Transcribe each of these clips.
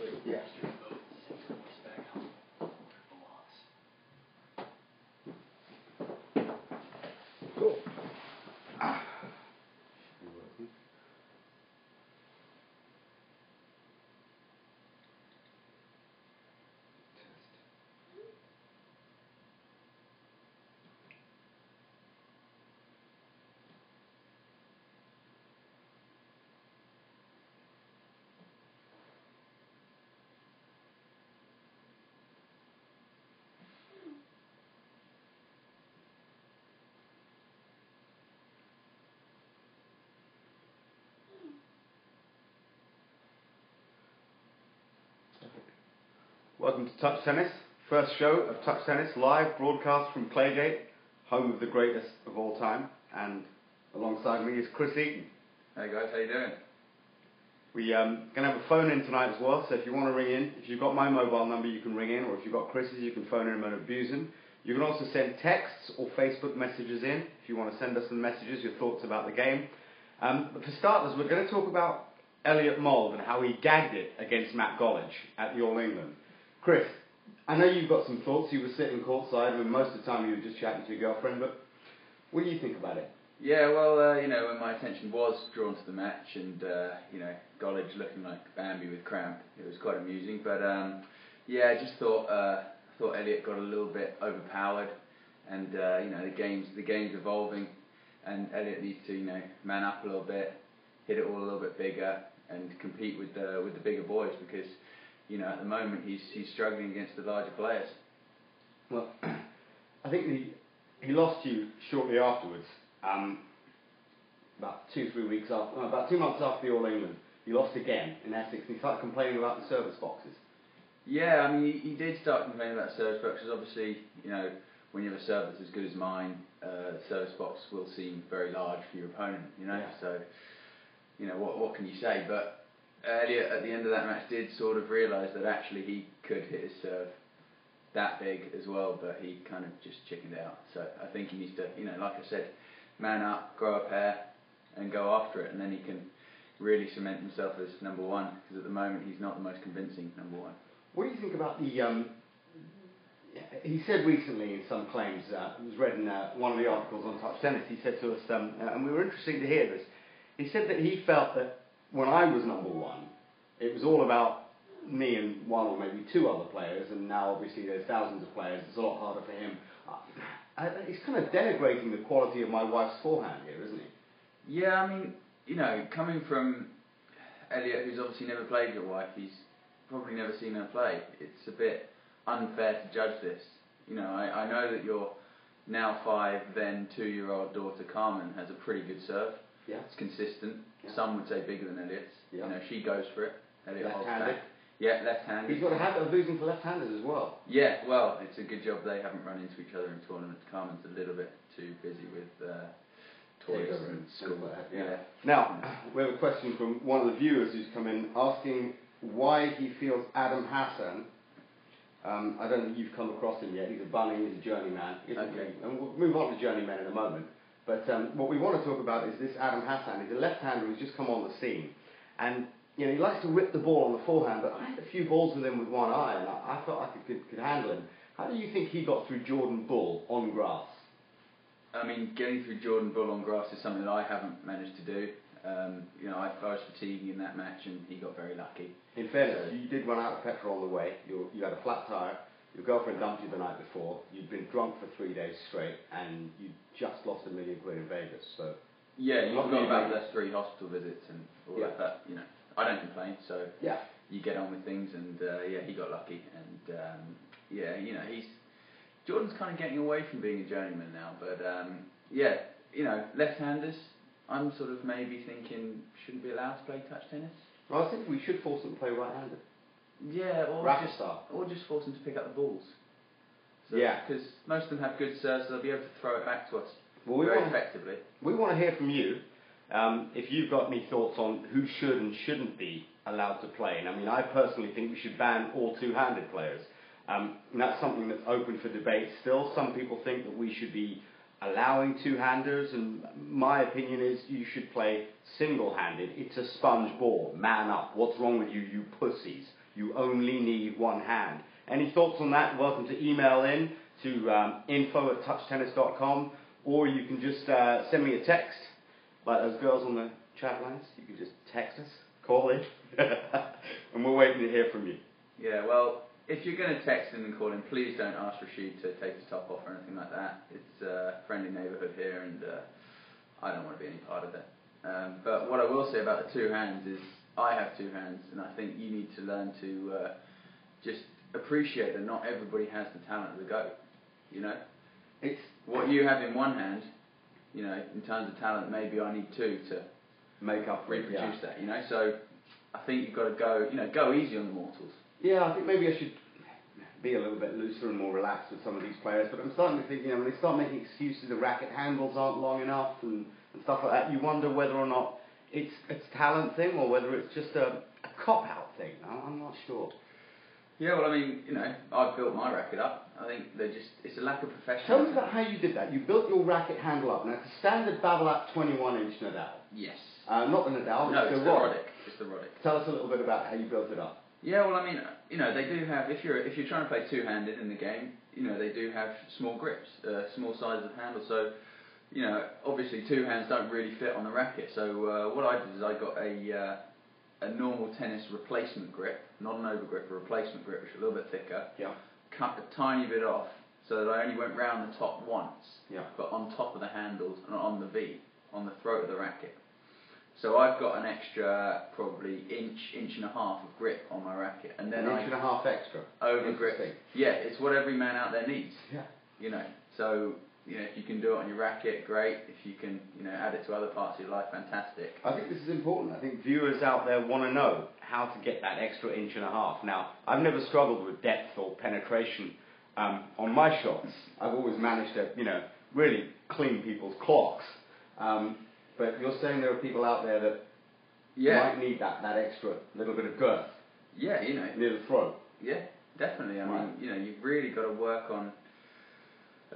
Yeah. Cool. Welcome to Touch Tennis, first show of Touch Tennis, live broadcast from Claygate, home of the greatest of all time, and alongside me is Chris Eaton. Hey guys, how you doing? We're going to have a phone in tonight as well, so if you want to ring in, if you've got my mobile number you can ring in, or if you've got Chris's you can phone him and abuse him. You can also send texts or Facebook messages in if you want to send us some messages, your thoughts about the game. But for starters, we're going to talk about Elliot Mould and how he gagged it against Matt Gollage at the All England. Chris, I know you've got some thoughts. You were sitting courtside, and most of the time you were just chatting to your girlfriend, but what do you think about it? Yeah, well, when my attention was drawn to the match and, Gollage looking like Bambi with cramp, it was quite amusing. But, I just thought Elliot got a little bit overpowered and, the game's evolving and Elliot needs to, man up a little bit, hit it all a little bit bigger and compete with the bigger boys because, at the moment he's struggling against the larger players. Well, I think he lost you shortly afterwards. About 2 weeks after, about 2 months after the All England, he lost again in Essex, and he started complaining about the service boxes. Yeah, I mean, he did start complaining about service boxes. Obviously, when you have a serve that's as good as mine, the service box will seem very large for your opponent. Yeah. So, what can you say? But Elliot, at the end of that match, did sort of realise that actually he could hit his serve that big as well, but he kind of just chickened out. So I think he needs to, like I said, man up, grow a pair, and go after it, and then he can really cement himself as number one, because at the moment he's not the most convincing number one. What do you think about the... he said recently in some claims, it was read in one of the articles on Touch Tennis, he said to us, and we were interested to hear this, he said that he felt that when I was number one, it was all about me and one or maybe two other players, and now obviously there's thousands of players, it's a lot harder for him. He's kind of denigrating the quality of my wife's forehand here, isn't he? Yeah, I mean, coming from Elliot, who's obviously never played your wife, he's probably never seen her play. It's a bit unfair to judge this. I know that your now 5, then 2-year-old daughter Carmen has a pretty good serve. Yeah. It's consistent. Yeah. Some would say bigger than Elliot's. Yeah. She goes for it. Elliot holds Left-handed. back. Yeah, left-handed. He's got a habit of losing to left-handers as well. Yeah, well, it's a good job they haven't run into each other in tournaments. Carmen's a little bit too busy with toys and school. Yeah. Now, we have a question from one of the viewers who's come in asking why he feels Adam Hassan, I don't think you've come across him yet, he's a bunning, he's a journeyman, isn't Okay. he? And we'll move on to journeymen in a moment. But what we want to talk about is this Adam Hassan. He's a left-hander who's just come on the scene. And, he likes to whip the ball on the forehand, but I had a few balls with him with one eye, and I felt like I could handle him. How do you think he got through Jordan Bull on grass? I mean, getting through Jordan Bull on grass is something that I haven't managed to do. I was fatiguing in that match, and he got very lucky. In fairness, you did run out of petrol on the way. You had a flat tyre. Your girlfriend dumped you the night before. You'd been drunk for 3 days straight, and you just lost £1 million in Vegas. So yeah, you forgot about those 3 hospital visits and all yeah. that. I don't complain. So yeah, you get on with things, and he got lucky, and he's Jordan's kind of getting away from being a journeyman now. But left-handers, I'm sort of maybe thinking shouldn't be allowed to play touch tennis. Well, I think we should force them to play right-handed. Yeah, or just force them to pick up the balls. So, yeah. Because most of them have good serves, so they'll be able to throw it back to us effectively. We want to hear from you. If you've got any thoughts on who should and shouldn't be allowed to play. And I mean, I personally think we should ban all two-handed players. And that's something that's open for debate still. Some people think that we should be allowing two-handers, and my opinion is you should play single-handed. It's a sponge ball. Man up. What's wrong with you, you pussies? You only need one hand. Any thoughts on that? Welcome to email in to info@touchtennis.com, or you can just send me a text, like those girls on the chat lines. You can just text us, call in, and we're waiting to hear from you. Yeah, well, if you're going to text in and call in, please don't ask Rashid to take his top off or anything like that. It's a friendly neighbourhood here, and I don't want to be any part of it. But what I will say about the two hands is, I have two hands, and I think you need to learn to just appreciate that not everybody has the talent of the GOAT. You know, it's what you have in one hand. You know, in terms of talent, maybe I need two to make up for reproduce that. You know, so I think you've got to go easy on the mortals. Yeah, I think maybe I should be a little bit looser and more relaxed with some of these players. But I'm starting to think, when they start making excuses, the racket handles aren't long enough and stuff like that, you wonder whether or not it's a talent thing or whether it's just a cop-out thing. I'm not sure. Yeah, well, I mean, I've built my racket up. I think it's a lack of professionalism. Tell me about how you did that. You built your racket handle up. Now, it's a standard Babolat 21-inch Nadal. Yes. Not the Nadal, no, it's the Roddick. It's the Roddick. Tell us a little bit about how you built it up. Yeah, well, I mean, they do have, if you're trying to play two-handed in the game, they do have small grips, small sizes of handle. So, obviously two hands don't really fit on the racket. So what I did is I got a normal tennis replacement grip, not an overgrip, a replacement grip, which is a little bit thicker. Yeah. Cut a tiny bit off so that I only went round the top once, yeah. but on top of the handles and on the V, on the throat of the racket. So I've got an extra probably inch and a half of grip on my racket, and then an inch and a half extra over grip. Yeah, it's what every man out there needs. Yeah. So if you can do it on your racket, great. If you can, add it to other parts of your life, fantastic. I think this is important. I think viewers out there want to know how to get that extra inch and a half. Now, I've never struggled with depth or penetration on my shots. I've always managed to, really clean people's clocks. But you're saying there are people out there that might need that extra little bit of girth. Yeah, near the throat. Yeah, definitely. I mean, you've really got to work on.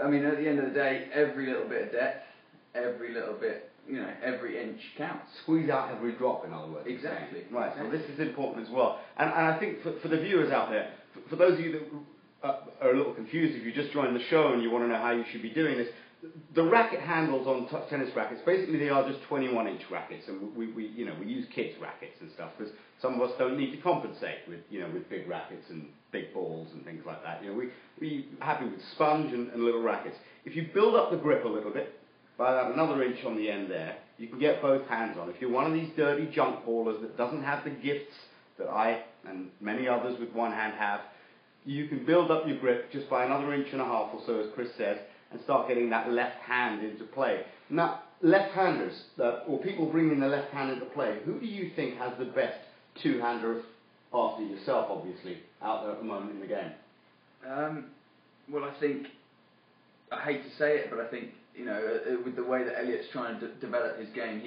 I mean, at the end of the day, every little bit of depth, every little bit, every inch counts. Squeeze out every drop, in other words. Exactly. Right, exactly. So this is important as well. And I think for the viewers out there, for those of you that are a little confused, if you just joined the show and you want to know how you should be doing this, the racket handles on touch tennis rackets, basically they are just 21-inch rackets, and we use kids' rackets and stuff, because some of us don't need to compensate with big rackets and big balls and things like that. We're happy with sponge and little rackets. If you build up the grip a little bit, by about another inch on the end there, you can get both hands on. If you're one of these dirty junk ballers that doesn't have the gifts that I and many others with one hand have, you can build up your grip just by another inch and a half or so, as Chris says, and start getting that left hand into play. Now, left-handers, or people bringing the left hand into play, who do you think has the best two-hander, after yourself, obviously, out there at the moment in the game? Well, I think, I hate to say it, but I think, with the way that Elliot's trying to develop his game,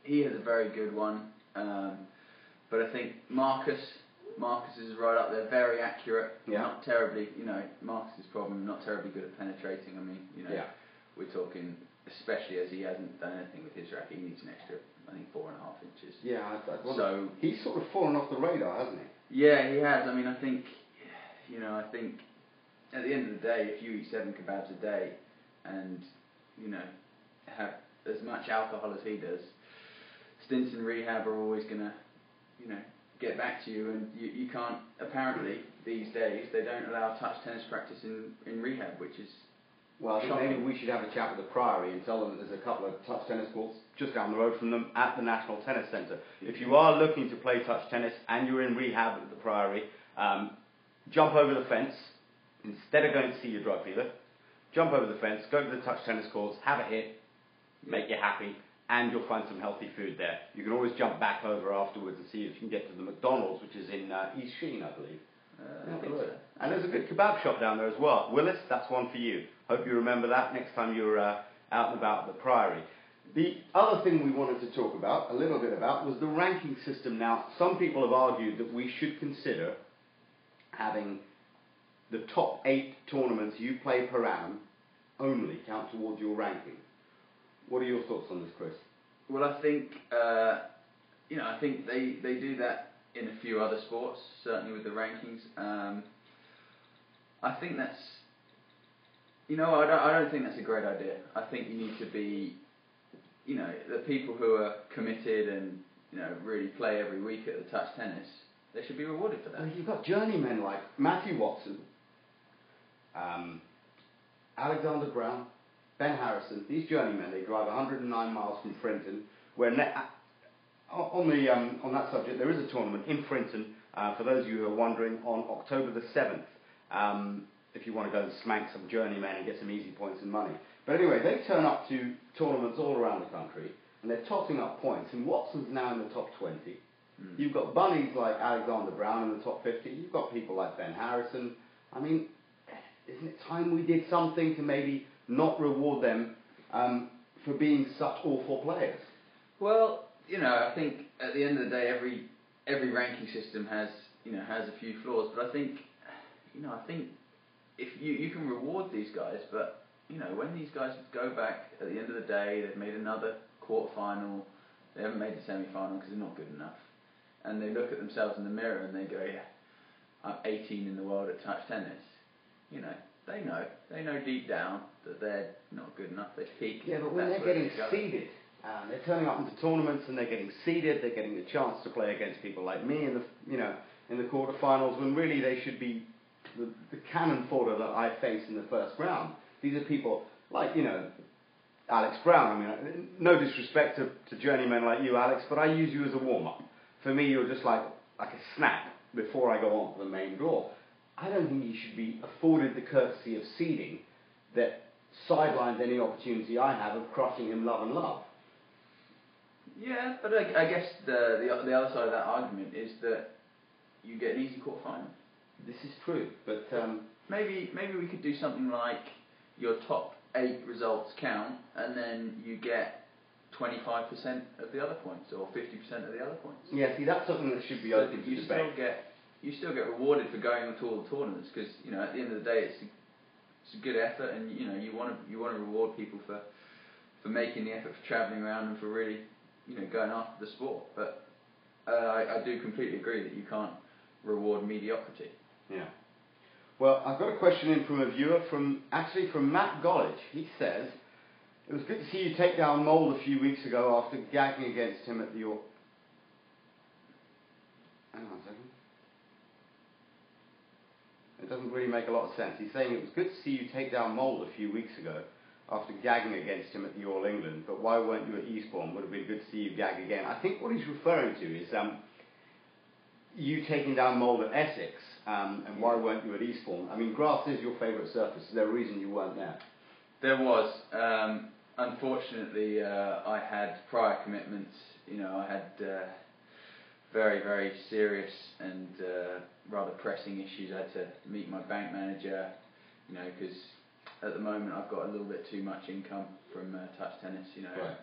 he has a very good one. But I think Marcus is right up there, very accurate, not terribly, Marcus's problem, not terribly good at penetrating. I mean, we're talking, especially as he hasn't done anything with his racket, he needs an extra, I think, 4.5 inches. Yeah, so he's sort of fallen off the radar, hasn't he? Yeah, he has. I mean, I think at the end of the day, if you eat 7 kebabs a day and, have as much alcohol as he does, stints in rehab are always going to, get back to you, and you can't, apparently, these days, they don't allow touch tennis practice in rehab, which is well, shocking. Maybe we should have a chat with the Priory and tell them that there's a couple of touch tennis courts just down the road from them at the National Tennis Centre. If you are looking to play touch tennis and you're in rehab at the Priory, jump over the fence, instead of going to see your drug dealer, jump over the fence, go to the touch tennis courts, have a hit, make you happy, and you'll find some healthy food there. You can always jump back over afterwards and see if you can get to the McDonald's, which is in East Sheen, I believe. I think so. And there's a good kebab shop down there as well. Willis, that's one for you. Hope you remember that next time you're out and about at the Priory. The other thing we wanted to talk about, a little bit about, was the ranking system. Now, some people have argued that we should consider having the top 8 tournaments you play per annum only count towards your ranking. What are your thoughts on this, Chris? Well, I think I think they do that in a few other sports, certainly with the rankings. I think that's, I don't think that's a great idea. I think you need to be, the people who are committed and really play every week at the touch tennis, they should be rewarded for that. Well, you've got journeymen like Matthew Watson, Alexander Brown, Ben Harrison. These journeymen, they drive 109 miles from Frinton. Where on that subject, there is a tournament in Frinton, for those of you who are wondering, on October the 7th, if you want to go and smack some journeymen and get some easy points and money. But anyway, they turn up to tournaments all around the country, and they're totting up points. And Watson's now in the top 20. You've got bunnies like Alexander Brown in the top 50. You've got people like Ben Harrison. I mean, isn't it time we did something to maybe not reward them for being such awful players? Well, I think at the end of the day, every ranking system has a few flaws. But I think if you can reward these guys, but when these guys go back at the end of the day, they've made another quarter-final, they haven't made the semi-final because they're not good enough, and they look at themselves in the mirror and they go, yeah, I'm 18 in the world at touch tennis. They know deep down that they're not good enough. They've peaked. Yeah, but when they're getting seeded, they're turning up into tournaments and they're getting seeded. They're getting the chance to play against people like me in the quarterfinals, when really they should be the cannon fodder that I face in the first round. These are people like Alex Brown. I mean, no disrespect to journeymen like you, Alex, but I use you as a warm up. For me, you're just like a snack before I go on to the main draw. I don't think you should be afforded the courtesy of seeding that sidelines any opportunity I have of crushing him love and love. Yeah, but I guess the other side of that argument is that you get an easy quarter-final. This is true, but maybe we could do something like your top 8 results count, and then you get 25% of the other points, or 50% of the other points. Yeah, see, that's something that should be open to debate. You still get rewarded for going to all the tournaments, because at the end of the day it's a good effort, and you want to reward people for making the effort, for travelling around, and for really going after the sport. But I do completely agree that you can't reward mediocrity. Yeah. Well, I've got a question in from a viewer from Matt Gollage. He says, it was good to see you take down Mould a few weeks ago after gagging against him at the Hang on a second. It doesn't really make a lot of sense. He's saying it was good to see you take down Mould a few weeks ago after gagging against him at the All England, but why weren't you at Eastbourne? Would have been good to see you gag again. I think what he's referring to is you taking down Mould at Essex, and why weren't you at Eastbourne? I mean, grass is your favourite surface. Is there a reason you weren't there? There was. Unfortunately, I had prior commitments. I had very, very serious and rather pressing issues. I had to meet my bank manager, because at the moment I've got a little bit too much income from touch tennis. Right.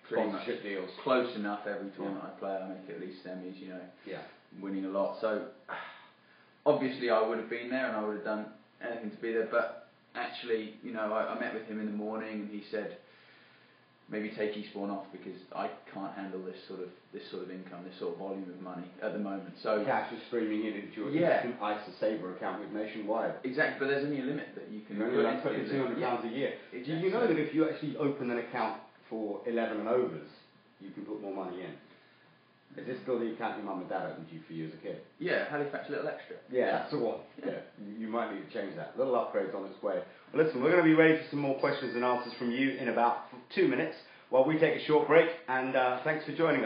Pretty much deals. Close enough every tournament I play. I make at least semis. Yeah. Winning a lot. So obviously I would have been there and I would have done anything to be there. But actually, I met with him in the morning and he said, maybe take Eastbourne off because I can't handle this sort of income, this sort of volume of money at the moment. So cash is streaming in into your instant ISA Saver account with Nationwide. Exactly, but there's only a limit that you can. You're only allowed to put in £200 a year. Exactly. Do you know that if you actually open an account for 11 and overs, you can put more money in? Is this still the account your mum and dad opened you for you as a kid? Yeah, Halifax Little Extra. Yeah, that's the one. Yeah. You might need to change that. Little upgrades on its way. Well, listen, we're going to be ready for some more questions and answers from you in about 2 minutes while we take a short break, and thanks for joining us.